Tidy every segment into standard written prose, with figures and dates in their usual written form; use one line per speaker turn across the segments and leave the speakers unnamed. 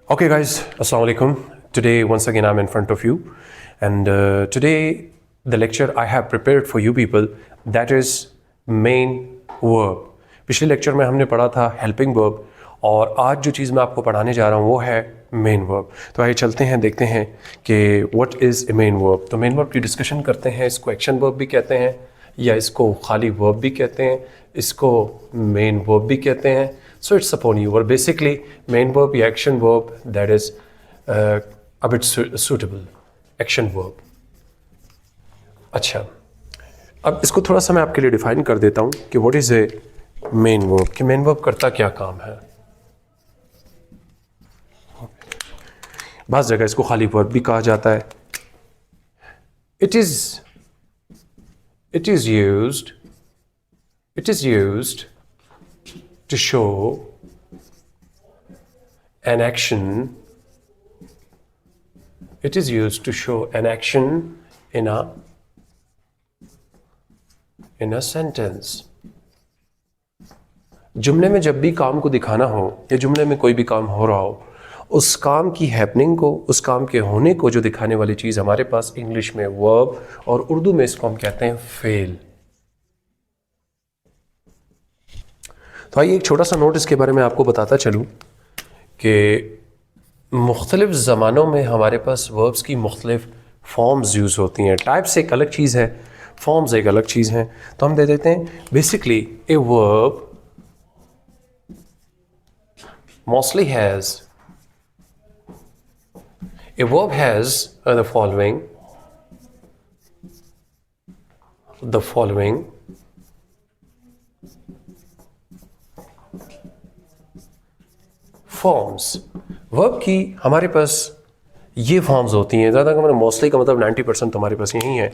Okay, guys, Assalamu alaikum. Today, once again, I'm in front of you, and today, the lecture I have prepared for you people, that is main verb. पिछले lecture में हमने पढ़ा था helping verb, और आज जो चीज़ मैं आपको पढ़ाने जा रहा हूँ वो है मेन वर्ब. तो आइए चलते हैं, देखते हैं कि what is a main verb. तो मेन वर्ब की डिस्कशन करते हैं. इसको एक्शन वर्ब भी कहते हैं, या इसको खाली वर्ब भी कहते हैं, इसको मेन वर्ब भी कहते हैं. So it's upon you. Or basically, main verb या action verb that is a bit suitable. Action verb. अच्छा, अब इसको थोड़ा सा मैं आपके लिए डिफाइन कर देता हूँ कि what is a main verb. कि main verb करता क्या काम है. बाज़ जगह इसको खाली verb भी कहा जाता है. It is used to show an action. It is used to show an action in a sentence. जुमले में जब भी काम को दिखाना हो या जुमले में कोई भी काम हो रहा हो, उस काम की हैपनिंग को, उस काम के होने को जो दिखाने वाली चीज़ हमारे पास इंग्लिश में वर्ब और उर्दू में इसको हम कहते हैं फेल. तो आइए एक छोटा सा नोट इसके बारे में आपको बताता चलूँ कि मुख्तलिफ़ ज़मानों में हमारे पास वर्ब्स की मुख्तलिफ़ फॉर्म्स यूज़ होती हैं. टाइप्स एक अलग चीज़ है, फॉर्म्स एक अलग चीज़ हैं. तो हम दे देते हैं basically a verb mostly has the following forms. Verb की हमारे पास ये फॉर्म्स होती हैं. ज़्यादा का मतलब मोस्टली का मतलब 90% हमारे पास यही है,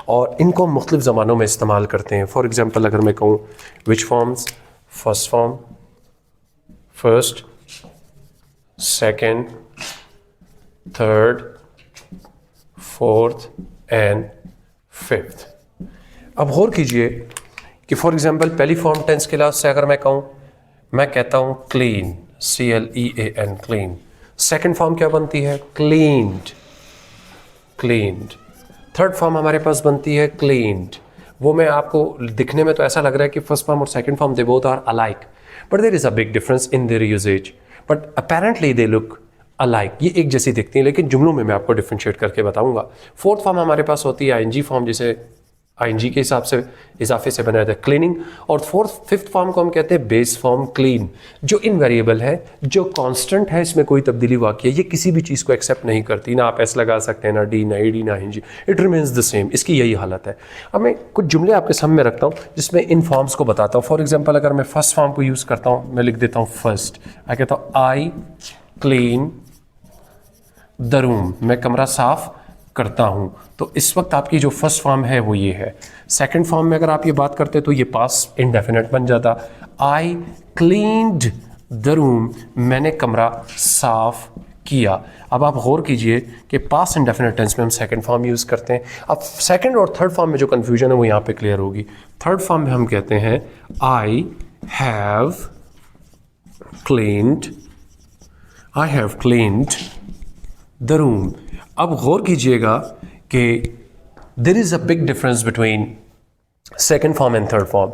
और इनको हम मुख्तलिफ़ ज़मानों में इस्तेमाल करते हैं. फॉर एग्ज़ाम्पल अगर मैं कहूँ which forms, first form, first, second, third, fourth and fifth. अब गौर कीजिए कि फॉर एग्ज़ाम्पल पहली फॉर्म टेंस के लिहाज से अगर मैं कहूँ, मैं कहता हूँ clean, CLEAN, clean. Second form क्या बनती है? क्लीन्ड. थर्ड फॉर्म हमारे पास बनती है क्लीन्ड. वो मैं आपको दिखने में तो ऐसा लग रहा है कि फर्स्ट फॉर्म और second form they both are alike, but there is a big difference in their usages, but apparently they look alike. ये एक जैसी दिखती हैं, लेकिन जुमलों में मैं आपको डिफ्रेंशिएट करके बताऊंगा. फोर्थ फॉर्म हमारे पास होती है ING फॉर्म, जिसे ING के हिसाब से इजाफे से बनाया जाता है क्लीनिंग. और फिफ्थ फॉर्म को हम कहते हैं बेस फॉर्म क्लीन, जो इनवेरिएबल है, जो कांस्टेंट है, इसमें कोई तब्दीली वाक़ई है, ये किसी भी चीज़ को एक्सेप्ट नहीं करती. ना आप एस लगा सकते हैं, ना डी, ना ED, ना ING. It remains the same. इसकी यही हालत है. अब मैं कुछ जुमले आपके सामने रखता हूँ जिसमें इन फॉर्म्स को बताता हूँ. फॉर एग्जाम्पल अगर मैं फर्स्ट फॉर्म को यूज़ करता हूँ, मैं लिख देता हूँ फर्स्ट. मैं कहता हूँ आई क्लीन द रूम, मैं कमरा साफ करता हूं. तो इस वक्त आपकी जो फर्स्ट फॉर्म है वो ये है. सेकंड फॉर्म में अगर आप ये बात करते तो ये पास्ट इंडेफिनिट बन जाता. आई क्लीन्ड द रूम, मैंने कमरा साफ किया. अब आप गौर कीजिए कि पास्ट इंडेफिनिट टेंस में हम सेकंड फॉर्म यूज़ करते हैं. अब सेकंड और थर्ड फॉर्म में जो कन्फ्यूजन है वो यहाँ पे क्लियर होगी. थर्ड फॉर्म में हम कहते हैं I have cleaned the room. अब गौर कीजिएगा कि there is a big difference between second form and third form.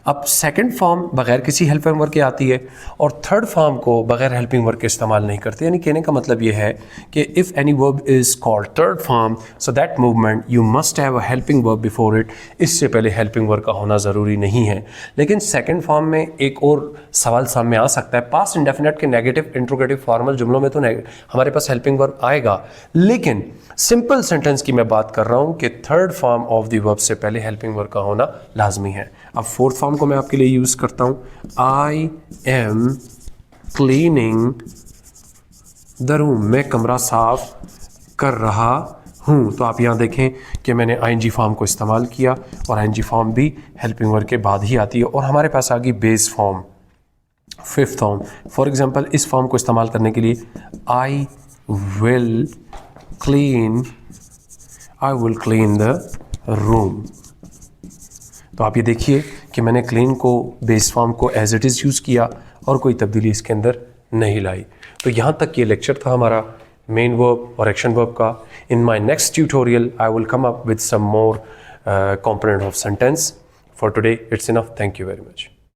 अब सेकेंड फॉर्म बगैर किसी हेल्पिंग वर्ब के आती है, और थर्ड फॉर्म को बगैर हेल्पिंग वर्ब के इस्तेमाल नहीं करते. यानी कहने का मतलब ये है कि if any verb is called third form, so that movement you must have a helping verb before it. इससे पहले हेल्पिंग वर्ब का होना ज़रूरी नहीं है. लेकिन सेकेंड फॉर्म में एक और सवाल सामने आ सकता है. पास्ट इंडेफिनिट के नेगेटिव, इंट्रोगेटिव, फॉर्मल जुमलों में तो हमारे पास हेल्पिंग वर्ब आएगा, लेकिन सिंपल सेंटेंस की मैं बात कर रहा हूँ कि third form of the verb से पहले हेल्पिंग वर्ब का होना लाजमी है. अब फोर्थ फॉर्म को मैं आपके लिए यूज़ करता हूँ. I am cleaning the room, मैं कमरा साफ कर रहा हूँ. तो आप यहाँ देखें कि मैंने ING फॉर्म को इस्तेमाल किया, और ING फॉर्म भी हेल्पिंग वर्ब के बाद ही आती है. और हमारे पास आ गई base form, fifth form. For example इस फॉर्म को इस्तेमाल करने के लिए I will clean the room. तो आप ये देखिए कि मैंने क्लीन को, बेस फॉर्म को एज इट इज़ यूज़ किया और कोई तब्दीली इसके अंदर नहीं लाई. तो यहाँ तक ये लेक्चर था हमारा मेन वर्ब और एक्शन वर्ब का. In my next tutorial I will come up with some more component of sentence. For today it's enough. Thank you very much.